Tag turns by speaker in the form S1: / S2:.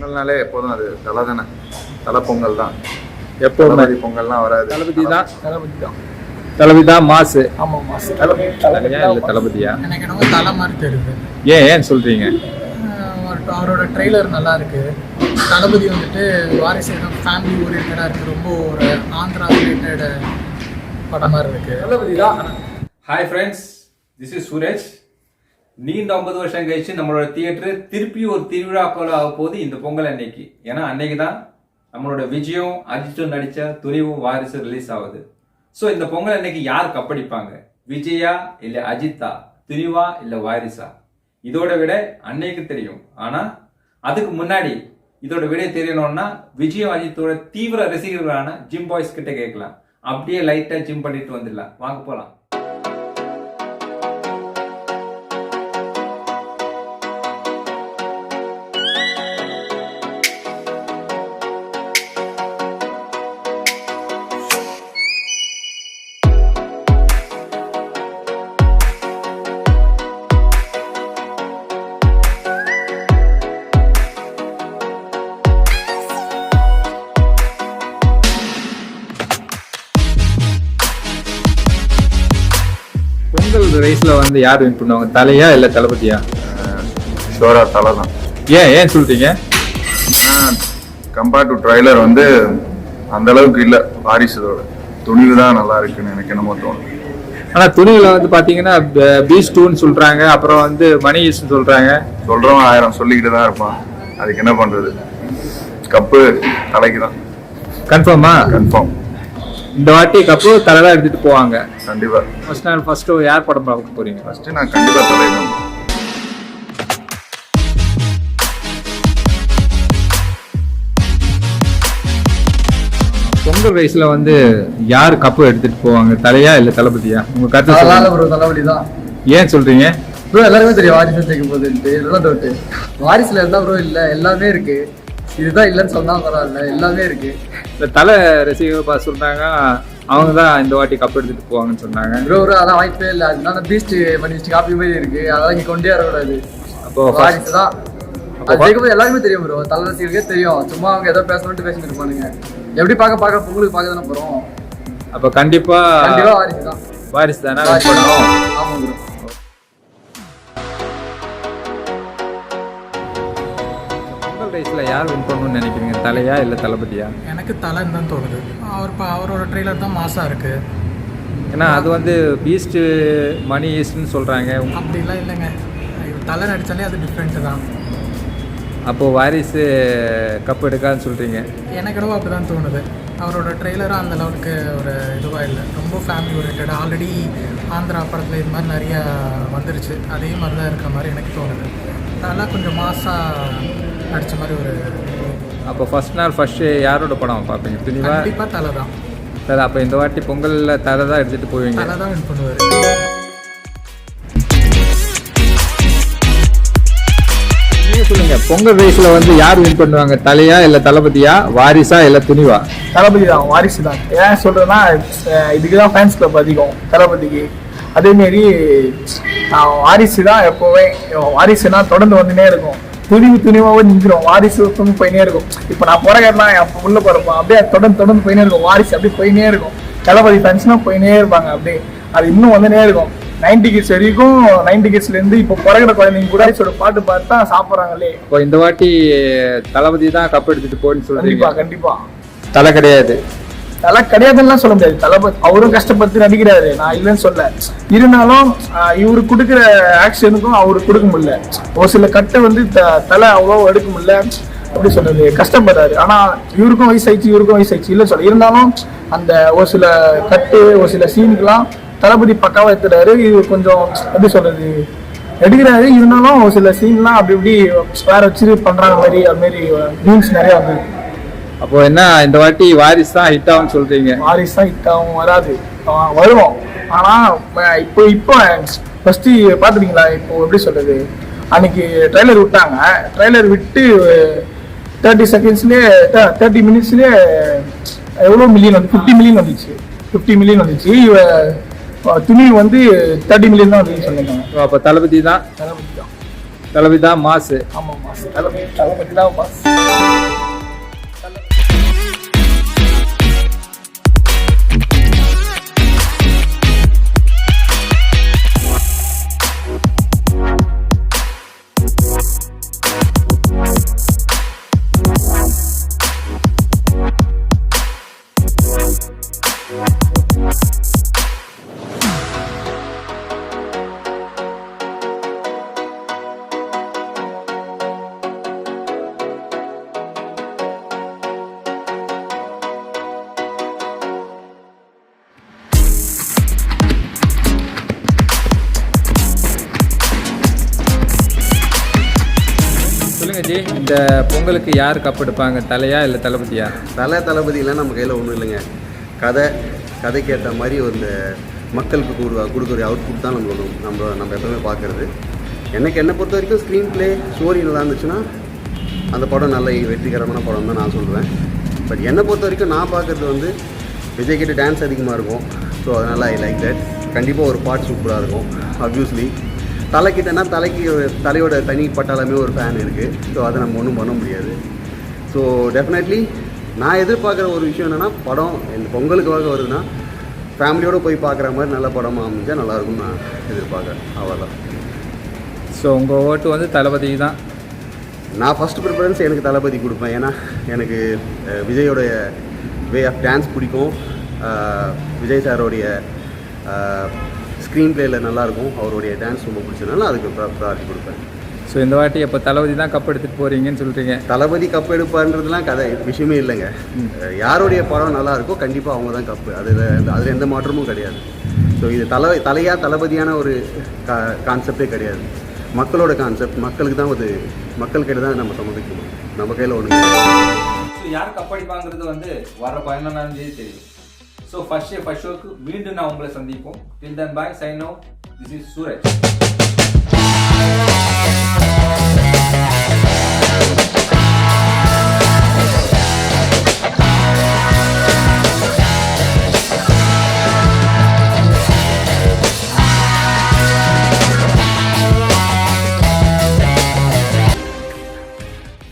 S1: பொங்கல்னாலே எப்போதும் அது தலை தானே, தலை பொங்கல் தான்.
S2: எப்போதும்
S1: பொங்கல்லாம் வராது.
S2: தளபதி தான் மாசு.
S3: ஆமா மாசு.
S2: தலையா இல்ல தளபதியா?
S3: எனக்கு என்னவோ தலை மாதிரி தெரியுது.
S2: ஏன் சொல்றீங்க?
S3: அவரோட ட்ரெய்லர் நல்லா இருக்கு. தளபதி வந்துட்டு வாரிசு ஃபேமிலி ஓரியன்டா இருக்கு. ரொம்ப ஒரு ஆந்திரா ரிலேட்டட் படம் மாதிரி இருக்கு.
S2: தளபதி தான். Hi friends, this is Suraj. நீண்ட 50 வருஷம் கழிச்சு நம்மளோட தியேட்டர் திருப்பி ஒரு திருவிழா போல ஆக போகுது இந்த பொங்கல் அன்னைக்கு. ஏன்னா அன்னைக்கு தான் நம்மளோட விஜயும் அஜித்தும் நடிச்ச துணிவும் வாரிசு ரிலீஸ் ஆகுது. ஸோ இந்த பொங்கல் அன்னைக்கு யார் கப்படிப்பாங்க? விஜயா இல்லை அஜித்தா? துணிவா இல்லை வாரிசா? இதோட விட அன்னைக்கு தெரியும். ஆனா அதுக்கு முன்னாடி இதோட விட தெரியணும்னா விஜயும் அஜித்தோட தீவிர ரசிகர்களான ஜிம் பாய்ஸ் கிட்ட கேட்கலாம். அப்படியே லைட்டா ஜிம் பண்ணிட்டு வந்துடலாம். வாங்க போலாம். பொங்கல் ரேஸ்ல வந்து யார் வின் பண்ணுவாங்க? தலையா இல்ல தளபதியா?
S1: ஷோரா தலை தான்.
S2: ஏன் சொல்றீங்க?
S1: கம்பேர்ட் டு ட்ரைலர் வந்து அந்த அளவுக்கு இல்லை. வாரிசோட துணிவு தான் நல்லா இருக்குன்னு எனக்கு என்னமோ தோணும்.
S2: ஆனா துணிவுல வந்து பாத்தீங்கன்னா பீஸ் 2ன்னு சொல்றாங்க, அப்புறம் வந்து மணி ஈஸ்ட்னு சொல்றாங்க.
S1: சொல்றவன் 1000 சொல்லிக்கிட்டு தான் இருப்பான். அதுக்கு என்ன பண்றது? கப்பு தலைக்கு தான்.
S2: கன்ஃபார்மா?
S1: கன்ஃபார்ம்.
S2: இந்த வாட்டி கப்பு தலை தான் எடுத்துட்டு போவாங்க
S1: கண்டிப்பா.
S2: ஃபர்ஸ்ட் நாள் ஃபர்ஸ்ட் யார் படம் பார்க்க போறீங்க?
S1: ஃபர்ஸ்ட் நான் கண்டிப்பா தலை தான்.
S2: பொங்கல் ரேஸ்ல வந்து யார் கப்பு எடுத்துட்டு போவாங்க? தலையா இல்ல தளபதியா? உங்க கருத்து சொல்லுங்க.
S3: தளபதி தான்.
S2: ஏன் சொல்றீங்க?
S3: ப்ரோ எல்லாருமே தெரியும் வாரிசு ஜெயிக்க போகுதுன்ட்டு. வாரிசுல இருந்தா ப்ரோ இல்ல எல்லாமே இருக்கு. இதுதான் இல்லைன்னு சொன்னா பரவாயில்ல, எல்லாமே இருக்கு.
S2: இந்த தலை ரசிகர் சொல்றாங்க அவங்க தான் இந்த வாட்டி கப் எடுத்துட்டு போவாங்கன்னு சொன்னாங்க.
S3: ப்ரோ அதான் வாய்ப்பே இல்லை. அதனால பீஸ்ட் பண்ணி வச்சு காப்பி மாதிரி இருக்கு. அதெல்லாம் இங்க கொண்டே வரக்கூடாது. அப்போ வாரிசு தான் ஜெயிக்கும். எல்லாருமே தெரியும் ப்ரோ, தலை ரசிகர்களுக்கே தெரியும். சும்மா அவங்க ஏதோ பேசணும்னு பேசிட்டு இருப்பானுங்க. எப்படி பார்க்க பொங்கலுக்கு பார்க்க தானே போறோம்.
S2: அப்ப கண்டிப்பா
S3: வாரிசு தான்.
S2: வாரிசு தானே?
S3: ஆமா ப்ரோ.
S2: ரேஸ்ல யார் வின் பண்ணணும்னு நினைக்கிறீங்க? தலையா இல்ல தளபதியா?
S3: எனக்கு தலைன்னு தான் தோணுது. அவரோட ட்ரெய்லர் தான் மாசா இருக்கு.
S2: ஏன்னா அது வந்து பீஸ்ட் மணி ஈஸ்ட்னு சொல்றாங்க.
S3: அப்படிலாம் இல்லைங்க, தலை நடிச்சாலே அது டிஃப்ரெண்ட் தான்.
S2: அப்போ வாரிசு கப் எடுக்காதுன்னு சொல்றீங்க? எனக்கு
S3: ரொம்ப அப்படி தான் தோணுது. அவரோட ட்ரெய்லரும் அந்த அளவுக்கு ஒரு இதுவாக இல்லை. ரொம்ப ஃபேமிலி ஓரியன்ட். ஆல்ரெடி ஆந்திரா படத்தில் இது மாதிரி நிறையா வந்துருச்சு. அதே மாதிரி தான் இருக்கிற மாதிரி எனக்கு தோணுது. அதெல்லாம் கொஞ்சம் மாசாக நடித்த மாதிரி ஒரு.
S2: அப்போ ஃபர்ஸ்ட் நாள் ஃபர்ஸ்ட் யாரோட படம் பார்ப்பீங்க? துணிவா?
S3: கண்டிப்பாக தலை தான்.
S2: தலை. அப்போ இந்த வாட்டி பொங்கலில் தலை தான் எடுத்துகிட்டு போவீங்க?
S3: தலை தான் வின் பண்ணுவார்.
S2: நீங்கள் சொல்லுங்கள், பொங்கல் ரேஸில் வந்து யார் வின் பண்ணுவாங்க? தலையா இல்லை தளபதியா? வாரிசா இல்லை துணிவா?
S4: தளபதி தான். வாரிசு தான். ஏன் சொல்கிறேன்னா இதுக்கு தான் ஃபேன்ஸ் கிளப் அதிகம் தளபதிக்கு. அதேமாரி வாரிசு தான் எப்போவே. வாரிசுனா தொடர்ந்து வந்துனே இருக்கும். துணிவாக நிற்கிறோம். வாரிசு போயினே இருக்கும். இப்போ நான் போகிறேன்னா அப்போ உள்ள போகிறப்போம் அப்படியே தொடர்ந்து போயினே இருக்கும். வாரிசு அப்படியே போயினே இருக்கும். தளபதி ஃபேன்ஸ்னா போயினே இருப்பாங்க. அப்படியே அது இன்னும் வந்துனே இருக்கும். 90 கிட்ஸ் வரைக்கும். 90 கிட்ஸ்லேருந்து இப்போ பிறகுற குழந்தைங்க கூட வாரிசோட பாட்டு பார்த்து தான் சாப்பிட்றாங்களே.
S2: இப்போ இந்த வாட்டி தளபதி தான் கப் எடுத்துட்டு போன்னு சொல்றீங்க?
S4: கண்டிப்பா.
S2: தலை கிடையாது.
S4: தலை கிடையாதுன்னு சொல்ல முடியாது. தளபதி அவரும் கஷ்டப்பட்டு நடிக்கிறாரு, நான் இல்லைன்னு சொல்ல. இருந்தாலும் இவரு கொடுக்குற ஆக்ஷனுக்கும் அவரு கொடுக்க முடியல. ஒரு சில கட்டை வந்து தலை அவ்வளோ எடுக்க முடியல. அப்படி சொல்றது கஷ்டப்படுறாரு. ஆனா இவருக்கும் வயசாயிடுச்சு இல்லைன்னு சொல்ல. இருந்தாலும் அந்த ஒரு சில கட்டு ஒரு சில சீனுக்கெல்லாம் தளபதி பக்காவா எடுத்துறாரு. இது கொஞ்சம் எப்படி சொல்றது எடுக்கிறாரு. இருந்தாலும் ஒரு சில சீன்லாம் அப்படி வேற வச்சு பண்றாங்க மாதிரி. அது மாதிரி மீன்ஸ் நிறைய வந்து.
S2: அப்போ என்ன இந்த வாட்டி வாரிசு தான் ஹிட் ஆகும்னு சொல்றீங்க?
S4: வாரிசு தான் ஹிட் ஆகும். வராது வருவோம். ஆனா இப்போ ஃபர்ஸ்ட் பாத்துட்டீங்களா? இப்போ எப்படி சொல்றது, அன்னைக்கு ட்ரைலர் விட்டாங்க. ட்ரைலர் விட்டு 30 செகண்ட்ஸ்லயே 30 மினிட்ஸ்லயே எவ்வளோ மில்லியன் வந்து 50 மில்லியன் வந்துச்சு. 50 மில்லியன் வந்துச்சு. துணி வந்து 30 மில்லியன் தான் வந்துச்சு சொன்னாங்க.
S2: அப்போ தளபதி தான். தளபதி தான் மாசு.
S4: ஆமாம் மாஸ், தளபதி தான் மாஸ்.
S2: சொல்லுங்க ஜி, இந்த பொங்கலுக்கு யார் கப் எடுப்பாங்க, தலையா இல்லை தளபதியா?
S5: தளபதியெலாம் நம்ம கையில் ஒன்றும் இல்லைங்க. கதைக்கு ஏற்ற மாதிரி இந்த மக்களுக்கு கொடுக்குற அவுட்புட் தான் நம்ம எப்பவுமே பார்க்குறது. என்னை பொறுத்த வரைக்கும் ஸ்க்ரீன் ப்ளே ஸ்டோரி நல்லா இருந்துச்சுன்னா அந்த படம் நல்ல வெற்றிகரமான படம் தான் நான் சொல்லுவேன். பட் என்னை பொறுத்த வரைக்கும் நான் பார்க்குறது விஜய் கிட்ட டான்ஸ் அதிகமாக இருக்கும். ஸோ அதனால் ஐ லைக் தட். கண்டிப்பாக ஒரு பாட் சூப்பராக இருக்கும். ஆப்வியஸ்லி தலைக்கிட்டனா தலையோட தனிப்பட்டாலுமே ஒரு ஃபேன் இருக்குது. ஸோ அதை நம்ம ஒன்றும் பண்ண முடியாது. ஸோ டெஃபினெட்லி நான் எதிர்பார்க்குற ஒரு விஷயம் என்னென்னா, படம் இந்த பொங்கலுக்காக வருதுன்னா ஃபேமிலியோடு போய் பார்க்குற மாதிரி நல்ல படமாக அமைஞ்சால் நல்லாயிருக்கும்னு நான் எதிர்பார்க்குறேன். அவ்வளோதான்.
S2: ஸோ உங்கள் ஓட்டு தளபதி தான்.
S5: நான் ஃபஸ்ட் ப்ரிஃபரன்ஸ் எனக்கு தளபதி கொடுப்பேன். ஏன்னா எனக்கு விஜயோடைய வே ஆஃப் டான்ஸ் பிடிக்கும். விஜய் சாரோடைய ஸ்க்ரீன் பிளேயில் நல்லாயிருக்கும். அவருடைய டான்ஸ் ரொம்ப பிடிச்சதுனால அதுக்கு ப்ராரிட்டி கொடுப்பேன்.
S2: ஸோ இந்த வாட்டி இப்போ தளபதி தான் கப் எடுத்துகிட்டு போகிறீங்கன்னு சொல்கிறீங்க.
S5: தளபதி கப் எடுப்பான்றதுலாம் விஷயமே இல்லைங்க. யாருடைய படம் நல்லா இருக்கோ கண்டிப்பாக அவங்க தான் கப்பு. அதில் எந்த மாற்றமும் கிடையாது. ஸோ இது தளபதியான ஒரு கான்செப்டே கிடையாது. மக்களோட கான்செப்ட். மக்களுக்கு தான் மக்கள்கிட்ட தான் நம்ம சம்மதிக்கணும். நம்ம கையில் ஒன்று.
S2: யார் கப் அடிப்பாங்கிறது வர 11ஆம் தேதி தெரியும். ஸோ ஃபர்ஸ்ட் ஷோக்கு மீண்டும் நான் உங்களை சந்திப்போம். Till then bye, sign out. This is Suraj.